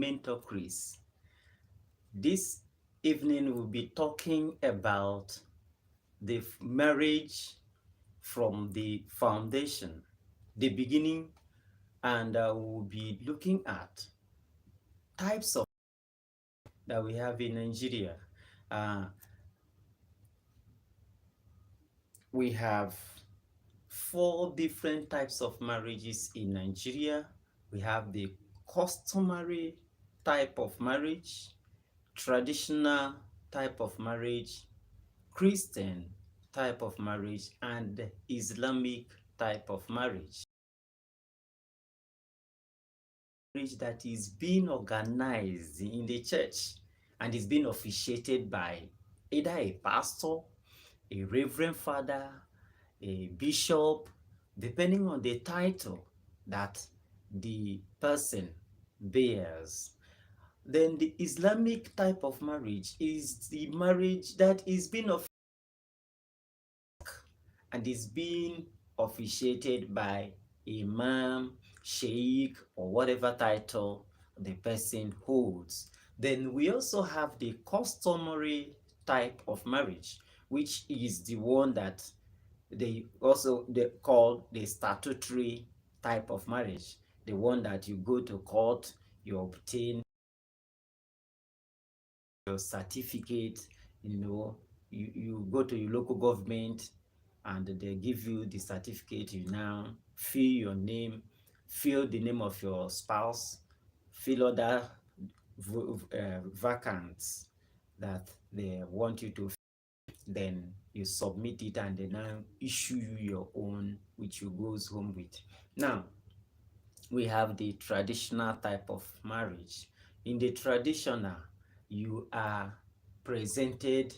Mentor Chris. This evening we'll be talking about the marriage from the foundation, the beginning, and we'll be looking at types of that we have in Nigeria. We have 4 different types of marriages in Nigeria. We have the customary type of marriage, traditional type of marriage, Christian type of marriage, and Islamic type of marriage. Marriage that is being organized in the church and is being officiated by either a pastor, a reverend father, a bishop, depending on the title that the person bears. Then the Islamic type of marriage is the marriage that is being and is being officiated by imam, sheikh, or whatever title the person holds. Then we also have the customary type of marriage, which is the one that they call the statutory type of marriage, the one that you go to court, you obtain your certificate, you go to your local government and they give you the certificate. You now fill your name, fill the name of your spouse, fill other vacants that they want you to fill. Then you submit it and they now issue you your own, which you goes home with. Now, we have the traditional type of marriage. In the traditional, you are presented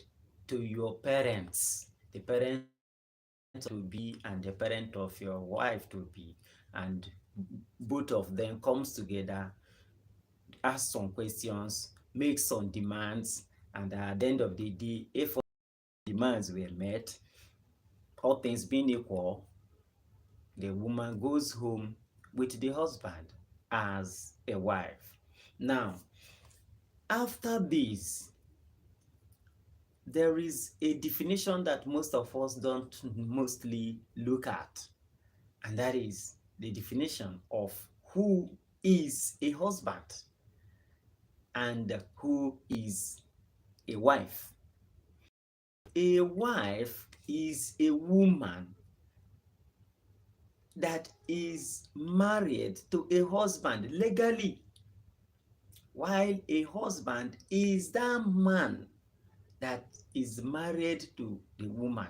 to your parents, the parents to be and the parent of your wife to be, and both of them comes together, ask some questions, make some demands, and at the end of the day, if all demands were met, all things being equal, the woman goes home with the husband as a wife. Now, after this, there is a definition that most of us don't mostly look at, and that is the definition of who is a husband and who is a wife. A wife is a woman that is married to a husband legally, while a husband is that man that is married to the woman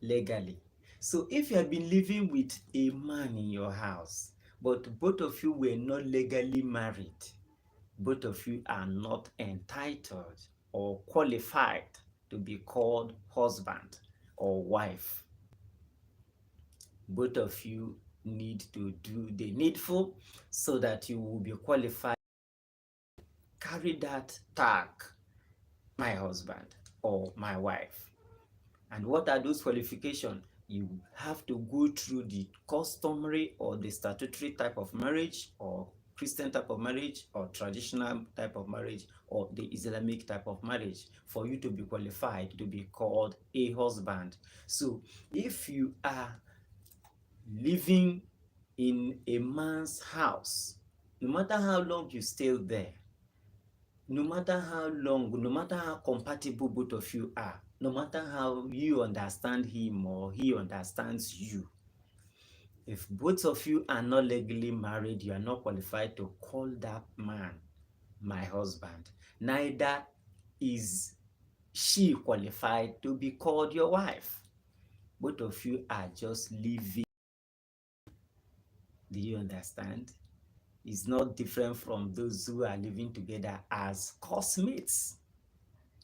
legally. So if you have been living with a man in your house, but both of you were not legally married, both of you are not entitled or qualified to be called husband or wife. Both of you need to do the needful so that you will be qualified to carry that tag, my husband or my wife. And what are those qualifications? You have to go through the customary or the statutory type of marriage, or Christian type of marriage, or traditional type of marriage, or the Islamic type of marriage for you to be qualified to be called a husband. So if you are living in a man's house, no matter how long you stay there, no matter how long, no matter how compatible both of you are, no matter how you understand him or he understands you, if both of you are not legally married, you are not qualified to call that man my husband. Neither is she qualified to be called your wife. Both of you are just living. Do you understand? It's not different from those who are living together as housemates,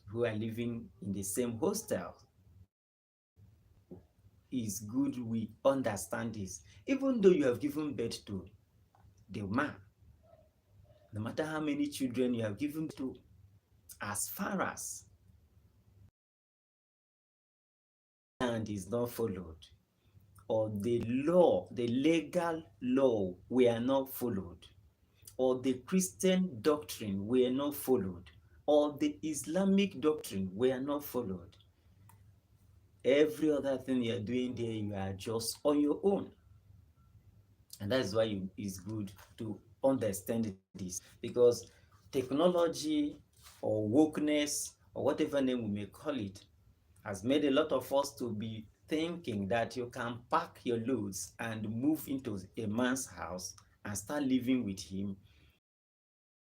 who are living in the same hostel. It's good we understand this. Even though you have given birth to the man, no matter how many children you have given to, as far as and is not followed, or the law, the legal law were not followed, or the Christian doctrine were not followed, or the Islamic doctrine were not followed, every other thing you're doing there, you are just on your own. And that's why it's good to understand this, because technology or wokeness or whatever name we may call it has made a lot of us to be thinking that you can pack your loads and move into a man's house and start living with him.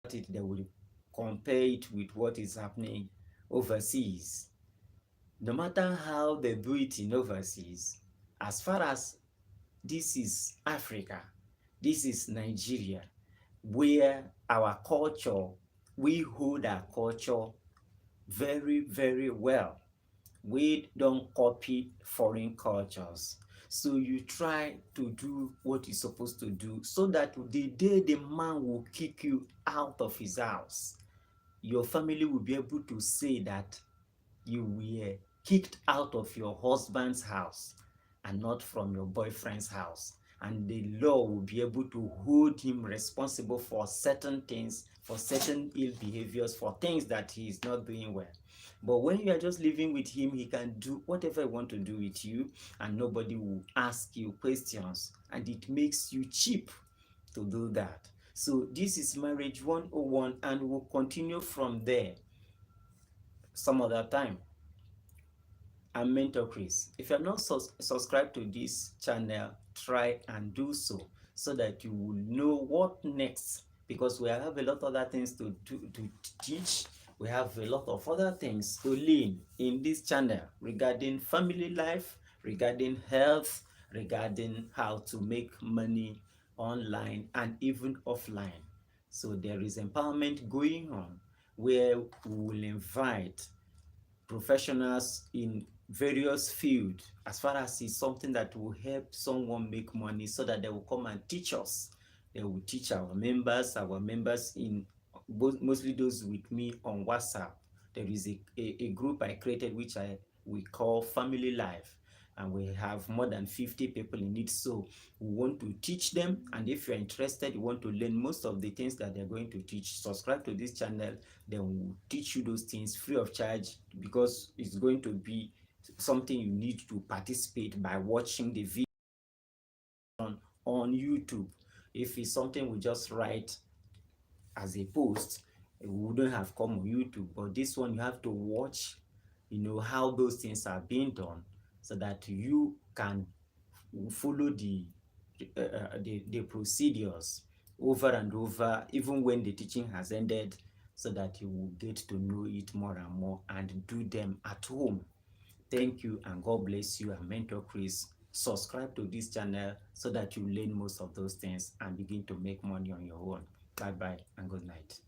They will compare it with what is happening overseas. No matter how they do it in overseas, as far as this is Africa, this is Nigeria, where our culture, we hold our culture very, very well. We don't copy foreign cultures. So you try to do what you're supposed to do so that the day the man will kick you out of his house, your family will be able to say that you were kicked out of your husband's house and not from your boyfriend's house. And the law will be able to hold him responsible for certain things, for certain ill behaviors, for things that he is not doing well. But when you are just living with him, he can do whatever he wants to do with you, and nobody will ask you questions. And it makes you cheap to do that. So this is Marriage 101, and we'll continue from there some other time. I'm Mentor Chris. If you have not subscribed to this channel, try and do so that you will know what next, because we have a lot of other things to teach. We have a lot of other things to learn in this channel regarding family life, regarding health, regarding how to make money online and even offline. So there is empowerment going on where we will invite professionals in various fields, as far as it's something that will help someone make money, so that they will come and teach us. They will teach our members in mostly those with me on WhatsApp. There is a group I created which we call Family Life, and we have more than 50 people in it. So we want to teach them, and if you're interested, you want to learn most of the things that they're going to teach, subscribe to this channel. Then we'll teach you those things free of charge, because it's going to be something you need to participate by watching the video on YouTube. If it's something we just write as a post, it wouldn't have come on YouTube. But this one, you have to watch, how those things are being done, so that you can follow the procedures over and over, even when the teaching has ended, so that you will get to know it more and more and do them at home. Thank you, and God bless you. I'm Mentor Chris. Subscribe to this channel so that you learn most of those things and begin to make money on your own. Bye bye and good night.